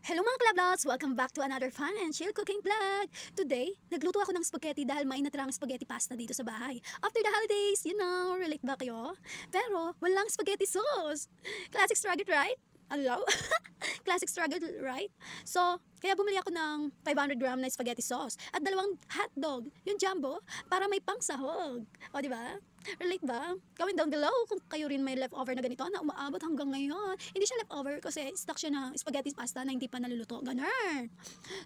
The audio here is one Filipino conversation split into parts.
Hello mga Klablots! Welcome back to another fun and chill cooking vlog! Today, nagluto ako ng spaghetti dahil may natirang spaghetti pasta dito sa bahay. After the holidays, relate ba kayo? Pero, walang spaghetti sauce! Classic struggle, right? Hello? Classic struggle, right? So, kaya bumili ako ng 500 gram na spaghetti sauce at dalawang hotdog, yung jumbo, para may pangsahog. O, di ba? Relate ba? Comment down below kung kayo rin may leftover na ganito na umaabot hanggang ngayon. Hindi siya leftover kasi stock siya na spaghetti pasta na hindi pa naluluto. Ganun.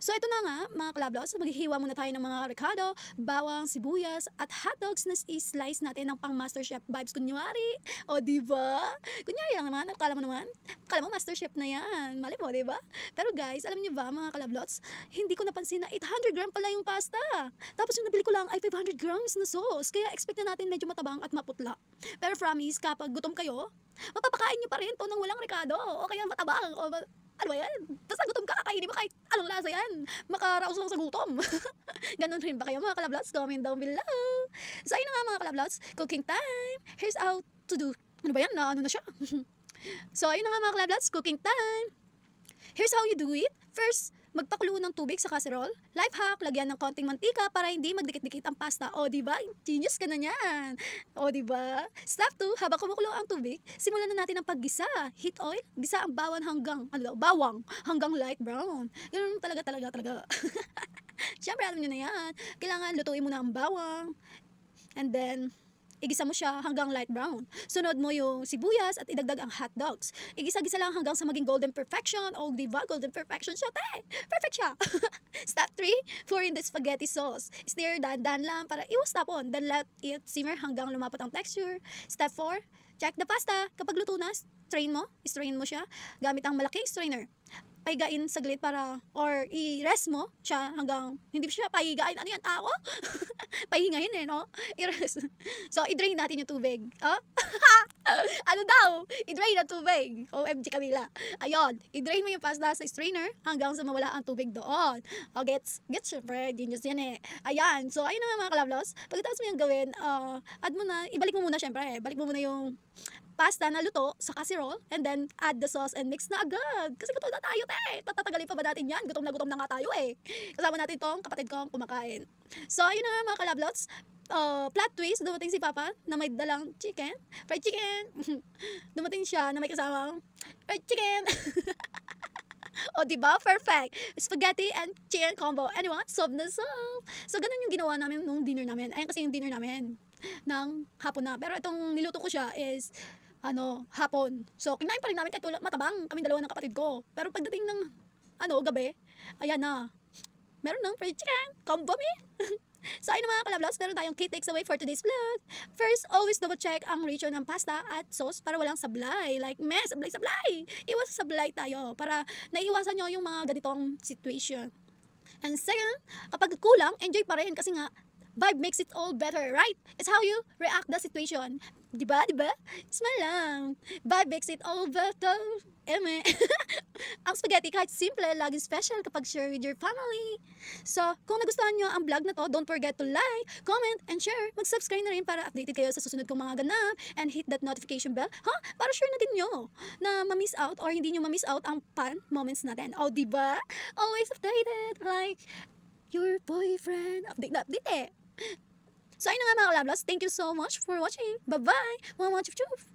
So ito na nga mga kalablos, maghihiwa muna tayo ng mga ricado, bawang, sibuyas, at hotdogs na i-slice natin ng pang MasterChef vibes kunyari. O diba? Kunyari lang naman, akala mo MasterChef na yan. Mali mo, diba? Pero guys, alam niyo ba mga kalablots, hindi ko napansin na 800 gram pala yung pasta. Tapos yung nabili ko lang ay 500 grams na sauce. Kaya expect na natin medyo matabang at maputla. Pero promise, kapag gutom kayo, mapapakain nyo pa rin to ng walang ricado. O kaya matabang. Ano ba yan? Basta gutom ka, kakainin mo kahit anong lasa yan. Makaraos lang sa gutom. Ganon rin ba kayo mga kalablots? Comment down below. So ayun na nga mga kalablots, cooking time. Here's how to do. Ano ba yan? Ano na siya? So ayun na nga mga kalablots, cooking time. Here's how you do it. First, magpakulo ng tubig sa casserole. Life hack, lagyan ng konting mantika para hindi magdikit-dikit ang pasta. O, diba? Genius ka na yan. O, diba? Step 2, habang kumukulo ang tubig, simulan na natin ang paggisa. Heat oil, gisa ang bawang hanggang light brown. Ganun talaga. Siyempre, alam nyo na yan. Kailangan lutuin mo na ang bawang. And then, igisa mo siya hanggang light brown. Sunod mo yung sibuyas at idagdag ang hot dogs. Igisa-gisa lang hanggang sa maging golden perfection. O, diba? Golden perfection siya, te! Perfect siya! Step 3, pour in the spaghetti sauce. Stir dahan-dahan lang para iwas tapon. Then let it simmer hanggang lumapot ang texture. Step 4, check the pasta. Kapag luto na, strain mo siya gamit ang malaking strainer. Pahigain saglit para, or i-rest mo siya hanggang, hindi siya pahigain, ano yan, tao? Pahingahin no? I-rest. So, i-drain natin yung tubig. Oh? Ano daw? I-drain ang tubig. OMG Camila. Ayun, i-drain mo yung pasta sa strainer hanggang sa mawala ang tubig doon. O, gets syempre, genius yan eh. Ayan, so ayun na nga mga kalablos. Pagkatapos mo yung gawin, add mo na, ibalik mo muna syempre, balik mo muna yung pasta na luto sa casserole and then add the sauce and mix na agad. Kasi gutom na tayo, te. Patatagalin pa ba natin yan? Gutom na nga tayo eh. Kasama natin tong kapatid kong kumakain. So, ayun na nga mga kalablots. Plot twist, dumating si Papa na may dalang fried chicken. Dumating siya na may kasamang fried chicken. O, diba? Perfect. Spaghetti and chicken combo. Anyone? Sob na sob. So, ganun yung ginawa namin nung dinner namin. Ayun kasi yung dinner namin ng hapon na. Pero itong niluto ko siya is hapon. So, kinain pa rin namin kahit matabang kaming dalawa ng kapatid ko. Pero pagdating ng, gabi, ayan na. Meron ng fried chicken. Combo me. So, ayun mga kalablots, meron tayong key takes away for today's vlog. First, always double check ang ratio ng pasta at sauce para walang sablay. Like, sablay. Iwas sablay tayo para naiiwasan nyo yung mga ganitong situation. And second, kapag kulang, enjoy pa rin kasi nga, vibe makes it all better, right? It's how you react the situation. Diba? Smile lang. Vibe makes it all better. Ang spaghetti kahit simple, laging special kapag share with your family. So, kung nagustuhan nyo ang vlog na to, don't forget to like, comment, and share. Mag-subscribe na rin para updated kayo sa susunod kong mga ganap. And hit that notification bell, para sure na din nyo na ma-miss out or hindi nyo ma-miss out ang fun moments natin. Oh, diba? Always updated. Like, your boyfriend. Update eh. So, ayun na nga mga kalablos. Thank you so much for watching. Bye-bye. Mga chuf-chuf.